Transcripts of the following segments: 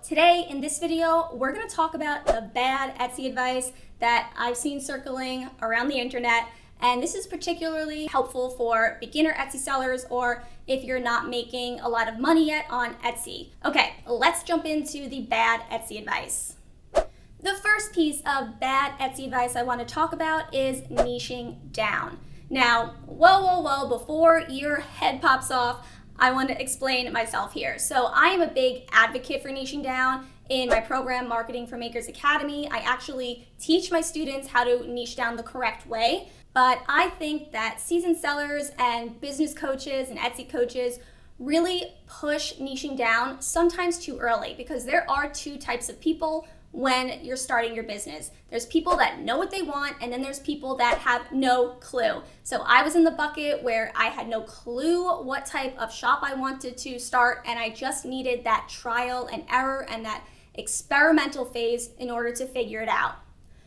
Today in this video, we're going to talk about the bad Etsy advice that I've seen circling around the internet. And this is particularly helpful for beginner Etsy sellers or if you're not making a lot of money yet on Etsy. Okay, let's jump into the bad Etsy advice. The first piece of bad Etsy advice I want to talk about is niching down. Now, whoa, before your head pops off, I want to explain myself here. So I am a big advocate for niching down. In my program, Marketing for Makers Academy, I actually teach my students how to niche down the correct way. But I think that seasoned sellers and business coaches and Etsy coaches really push niching down sometimes too early, because there are two types of people when you're starting your business. There's people that know what they want, and then there's people that have no clue. So I was in the bucket where I had no clue what type of shop I wanted to start, and I just needed that trial and error and that experimental phase in order to figure it out.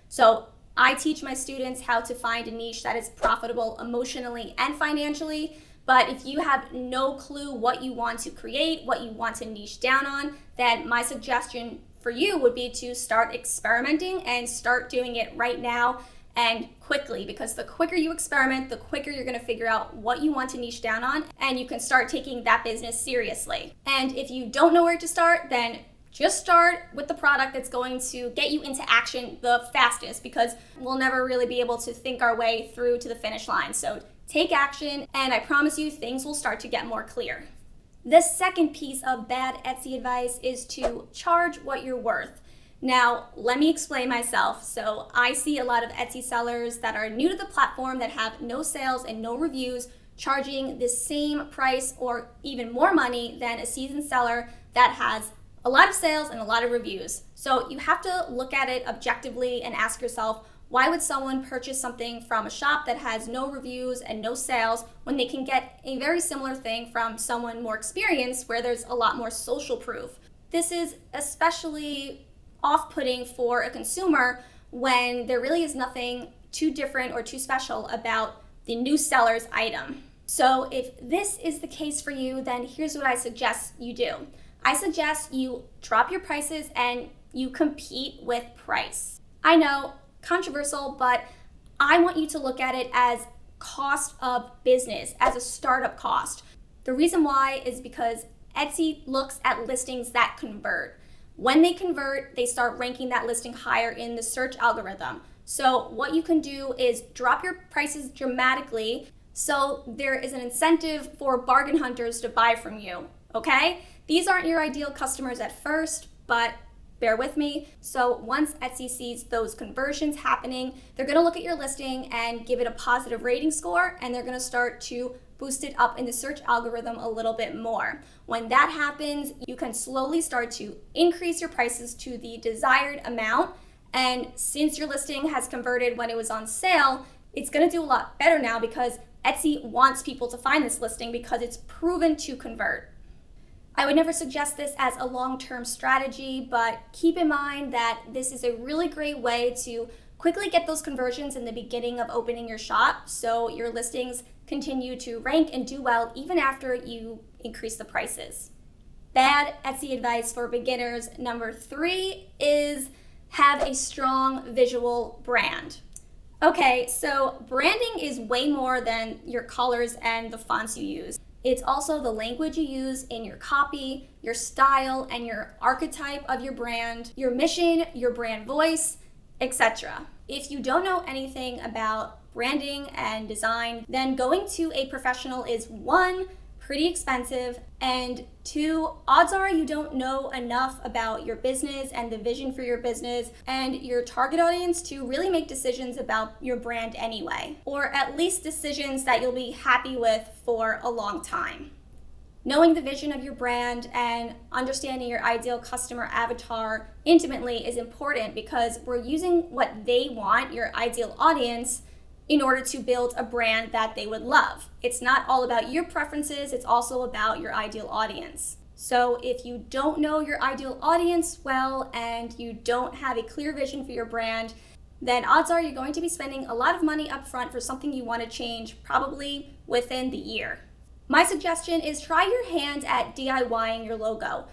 So I teach my students how to find a niche that is profitable emotionally and financially. But if you have no clue what you want to create, what you want to niche down on, then my suggestion for you would be to start experimenting and start doing it right now and quickly, because the quicker you experiment, the quicker you're going to figure out what you want to niche down on, and you can start taking that business seriously. And if you don't know where to start, then just start with the product that's going to get you into action the fastest, because we'll never really be able to think our way through to the finish line. So take action, and I promise you things will start to get more clear. The second piece of bad Etsy advice is to charge what you're worth. Now, let me explain myself. So I see a lot of Etsy sellers that are new to the platform that have no sales and no reviews charging the same price or even more money than a seasoned seller that has a lot of sales and a lot of reviews. So you have to look at it objectively and ask yourself, why would someone purchase something from a shop that has no reviews and no sales when they can get a very similar thing from someone more experienced where there's a lot more social proof? This is especially off-putting for a consumer when there really is nothing too different or too special about the new seller's item. So if this is the case for you, then here's what I suggest you do. I suggest you drop your prices and you compete with price. I know, controversial, but I want you to look at it as cost of business, as a startup cost. The reason why is because Etsy looks at listings that convert. When they convert, they start ranking that listing higher in the search algorithm. So what you can do is drop your prices dramatically so there is an incentive for bargain hunters to buy from you, okay? These aren't your ideal customers at first, but bear with me. So once Etsy sees those conversions happening, they're gonna look at your listing and give it a positive rating score, and they're gonna start to boost it up in the search algorithm a little bit more. When that happens, you can slowly start to increase your prices to the desired amount. And since your listing has converted when it was on sale, it's gonna do a lot better now because Etsy wants people to find this listing because it's proven to convert. I would never suggest this as a long-term strategy, but keep in mind that this is a really great way to quickly get those conversions in the beginning of opening your shop so your listings continue to rank and do well even after you increase the prices. Bad Etsy advice for beginners number 3 is have a strong visual brand. Okay, so branding is way more than your colors and the fonts you use. It's also the language you use in your copy, your style, and your archetype of your brand, your mission, your brand voice, etc. If you don't know anything about branding and design, then going to a professional is 1, pretty expensive, and 2, odds are you don't know enough about your business and the vision for your business and your target audience to really make decisions about your brand anyway, or at least decisions that you'll be happy with for a long time. Knowing the vision of your brand and understanding your ideal customer avatar intimately is important because we're using what they want, your ideal audience, in order to build a brand that they would love. It's not all about your preferences, it's also about your ideal audience. So if you don't know your ideal audience well and you don't have a clear vision for your brand, then odds are you're going to be spending a lot of money up front for something you want to change probably within the year. My suggestion is try your hand at DIYing your logo.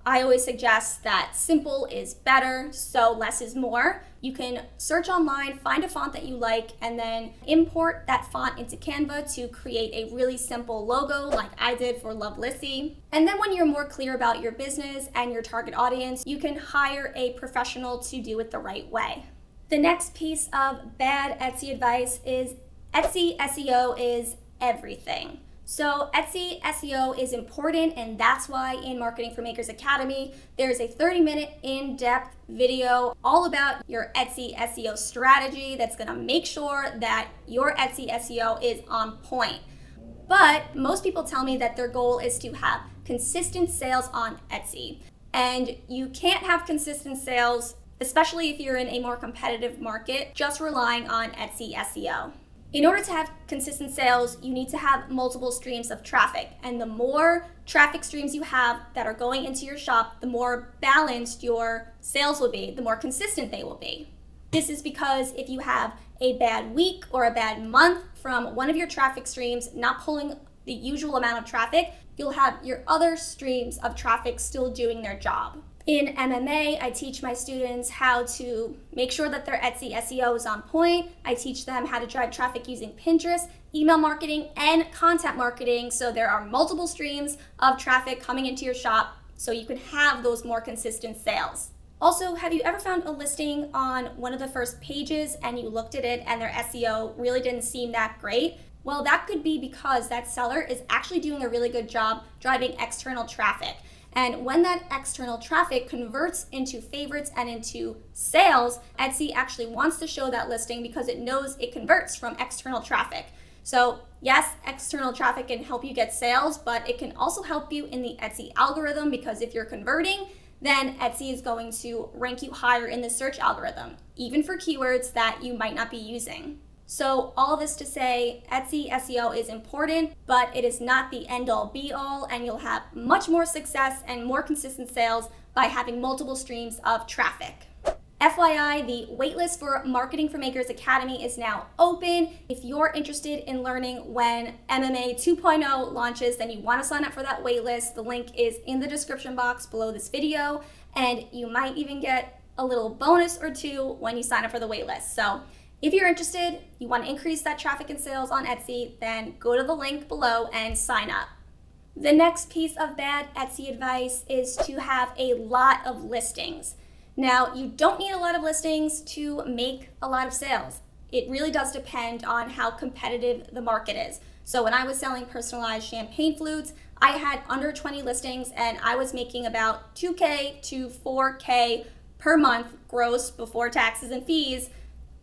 I always suggest that simple is better, so less is more. You can search online, find a font that you like, and then import that font into Canva to create a really simple logo like I did for Love Lissy. And then when you're more clear about your business and your target audience, you can hire a professional to do it the right way. The next piece of bad Etsy advice is Etsy SEO is everything. So Etsy SEO is important, and that's why in Marketing for Makers Academy, there's a 30-minute in-depth video all about your Etsy SEO strategy that's gonna make sure that your Etsy SEO is on point. But most people tell me that their goal is to have consistent sales on Etsy. And you can't have consistent sales, especially if you're in a more competitive market, just relying on Etsy SEO. In order to have consistent sales, you need to have multiple streams of traffic. And the more traffic streams you have that are going into your shop, the more balanced your sales will be, the more consistent they will be. This is because if you have a bad week or a bad month from one of your traffic streams not pulling the usual amount of traffic, you'll have your other streams of traffic still doing their job. In MMA, I teach my students how to make sure that their Etsy SEO is on point. I teach them how to drive traffic using Pinterest, email marketing, and content marketing. So there are multiple streams of traffic coming into your shop so you can have those more consistent sales. Also, have you ever found a listing on one of the first pages and you looked at it and their SEO really didn't seem that great? Well, that could be because that seller is actually doing a really good job driving external traffic. And when that external traffic converts into favorites and into sales, Etsy actually wants to show that listing because it knows it converts from external traffic. So yes, external traffic can help you get sales, but it can also help you in the Etsy algorithm, because if you're converting, then Etsy is going to rank you higher in the search algorithm, even for keywords that you might not be using. So all this to say, Etsy SEO is important, but it is not the end-all be-all, and you'll have much more success and more consistent sales by having multiple streams of traffic. FYI, the waitlist for Marketing for Makers Academy is now open. If you're interested in learning when MMA 2.0 launches, then you want to sign up for that waitlist. The link is in the description box below this video, and you might even get a little bonus or two when you sign up for the waitlist. So if you're interested, you want to increase that traffic and sales on Etsy, then go to the link below and sign up. The next piece of bad Etsy advice is to have a lot of listings. Now, you don't need a lot of listings to make a lot of sales. It really does depend on how competitive the market is. So when I was selling personalized champagne flutes, I had under 20 listings and I was making about $2K to $4K per month gross before taxes and fees,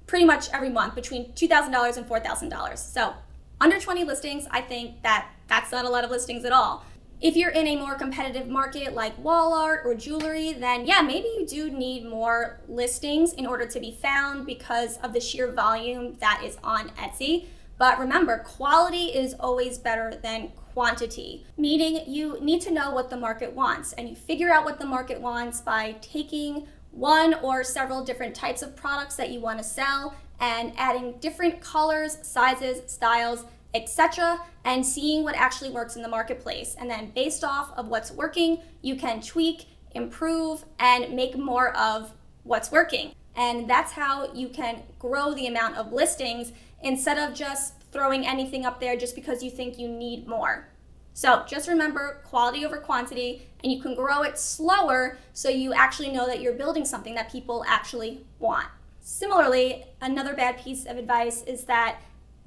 pretty much every month, between $2,000 and $4,000. So under 20 listings, I think that's not a lot of listings at all. If you're in a more competitive market like wall art or jewelry, then yeah, maybe you do need more listings in order to be found because of the sheer volume that is on Etsy. But remember, quality is always better than quantity, meaning you need to know what the market wants, and you figure out what the market wants by taking one or several different types of products that you want to sell and adding different colors, sizes, styles, etc., and seeing what actually works in the marketplace. And then based off of what's working, you can tweak, improve, and make more of what's working. And that's how you can grow the amount of listings instead of just throwing anything up there just because you think you need more. So just remember, quality over quantity, and you can grow it slower so you actually know that you're building something that people actually want. Similarly, another bad piece of advice is that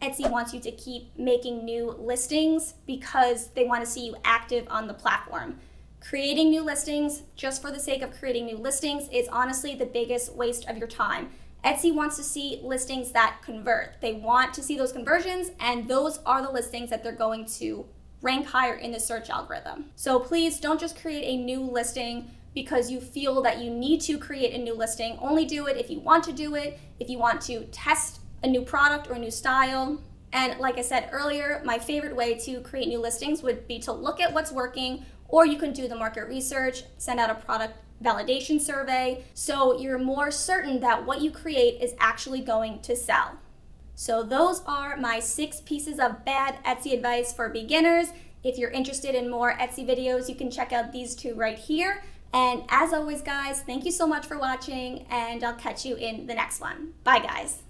Etsy wants you to keep making new listings because they want to see you active on the platform. Creating new listings just for the sake of creating new listings is honestly the biggest waste of your time. Etsy wants to see listings that convert. They want to see those conversions, and those are the listings that they're going to rank higher in the search algorithm. So please don't just create a new listing because you feel that you need to create a new listing. Only do it if you want to do it, if you want to test a new product or a new style. And like I said earlier, my favorite way to create new listings would be to look at what's working, or you can do the market research, send out a product validation survey, so you're more certain that what you create is actually going to sell. So those are my 6 pieces of bad Etsy advice for beginners. If you're interested in more Etsy videos, you can check out these 2 right here. And as always, guys, thank you so much for watching, and I'll catch you in the next one. Bye, guys.